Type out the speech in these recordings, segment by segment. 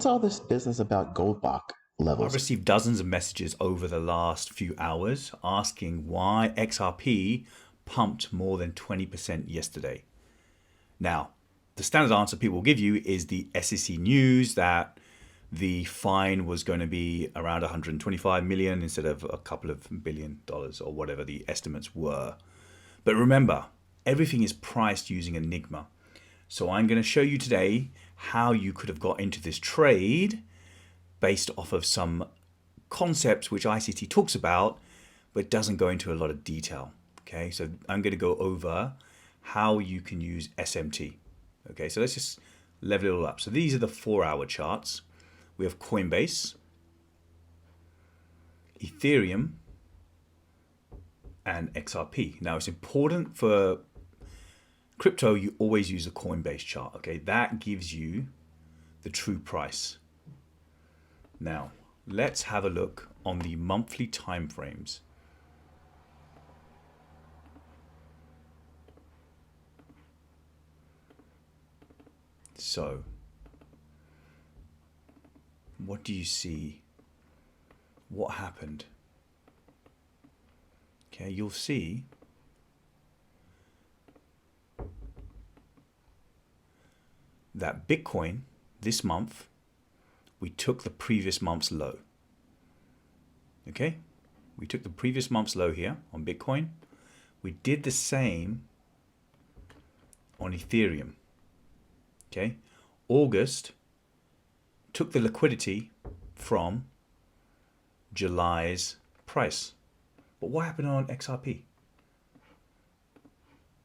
what's all this business about Goldbach I've levels? received dozens of messages over the last few hours asking why XRP pumped more than 20% yesterday. Now, the standard answer people will give you is the SEC news that the fine was going to be around 125 million instead of a couple of $1 billion or whatever the estimates were. But remember, everything is priced using Enigma. So I'm going to show you today how you could have got into this trade based off of some concepts which ICT talks about, but doesn't go into a lot of detail. Okay, so I'm going to go over how you can use SMT. Okay, so let's just level it all up. So these are the 4-hour charts. We have Coinbase, Ethereum, and XRP. Now it's important for crypto, you always use a Coinbase chart. Okay, that gives you the true price. Now let's have a look on the monthly time frames. So what do you see? What happened? Okay, you'll see that Bitcoin this month, we took the previous month's low. Okay, we took the previous month's low here on Bitcoin. We did the same on Ethereum. Okay, August took the liquidity from July's price. But what happened on XRP?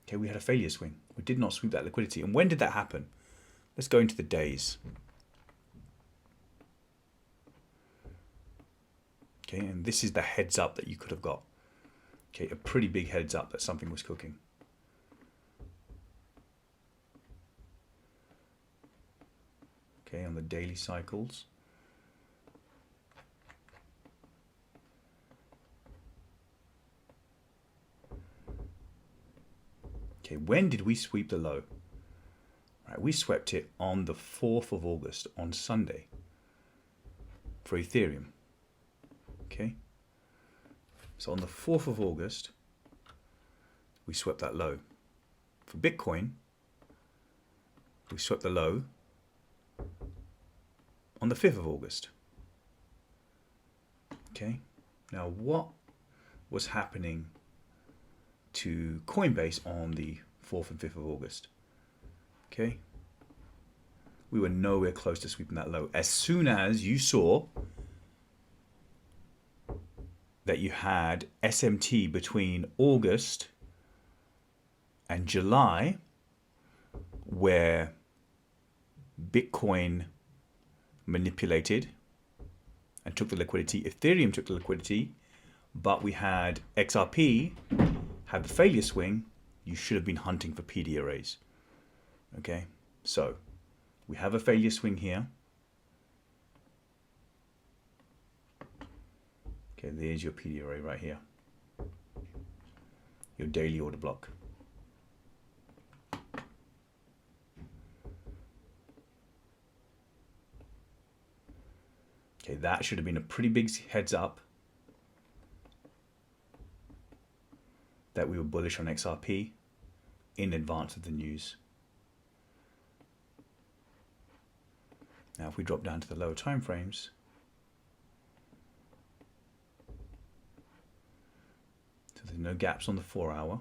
Okay, we had a failure swing. We did not sweep that liquidity. And when did that happen? Let's go into the days. Okay, and this is the heads up that you could have got. Okay, a pretty big heads up that something was cooking. Okay, on the daily cycles. Okay, when did we sweep the low? Right, we swept it on the 4th of August, on Sunday, for Ethereum. Okay, so on the 4th of August, we swept that low. For Bitcoin, we swept the low on the 5th of August. Okay, now what was happening to Coinbase on the 4th and 5th of August? Okay, we were nowhere close to sweeping that low. As soon as you saw that you had SMT between August and July, where Bitcoin manipulated and took the liquidity, Ethereum took the liquidity, but we had XRP had the failure swing, you should have been hunting for PD arrays. Okay, so we have a failure swing here. Okay, there's your PD array right here. Your daily order block. Okay, that should have been a pretty big heads up that we were bullish on XRP in advance of the news. Now, if we drop down to the lower time frames, so there's no gaps on the 4-hour.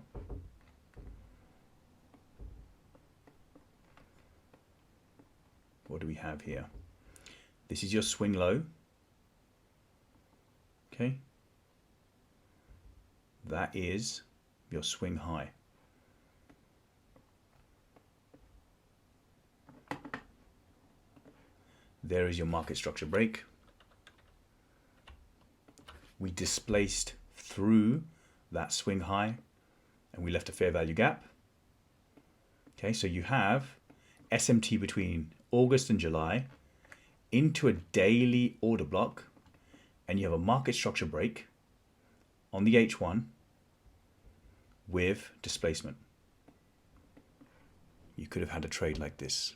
What do we have here? This is your swing low. Okay. That is your swing high. There is your market structure break. We displaced through that swing high and we left a fair value gap. Okay, so you have SMT between August and July into a daily order block, and you have a market structure break on the H1 with displacement. You could have had a trade like this.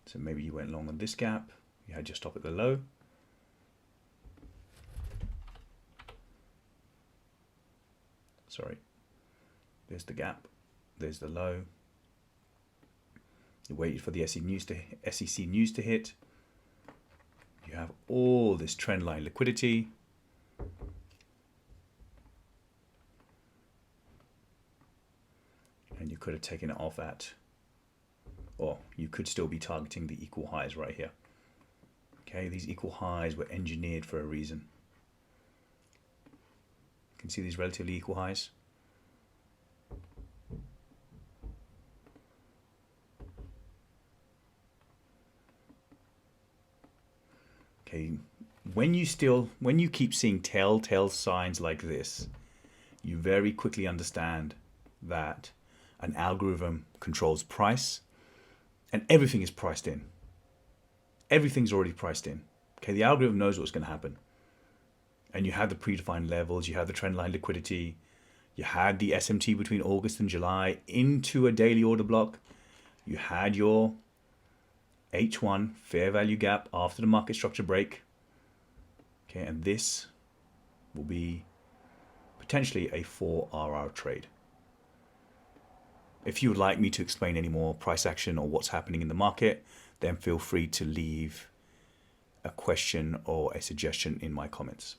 So maybe you went long on this gap, you had your stop at the low. Sorry, there's the gap, there's the low. You waited for the SEC news to hit. You have all this trend line liquidity. And you could have taken it off at, or you could still be targeting the equal highs right here. Okay, these equal highs were engineered for a reason. You can see these relatively equal highs. Okay, when you keep seeing telltale signs like this, you very quickly understand that an algorithm controls price, and everything is priced in. Everything's already priced in. Okay, the algorithm knows what's going to happen. And you have the predefined levels, you have the trend line liquidity, you had the SMT between August and July into a daily order block, you had your H1 fair value gap after the market structure break. Okay, and this will be potentially a 4RR trade. If you would like me to explain any more price action or what's happening in the market, then feel free to leave a question or a suggestion in my comments.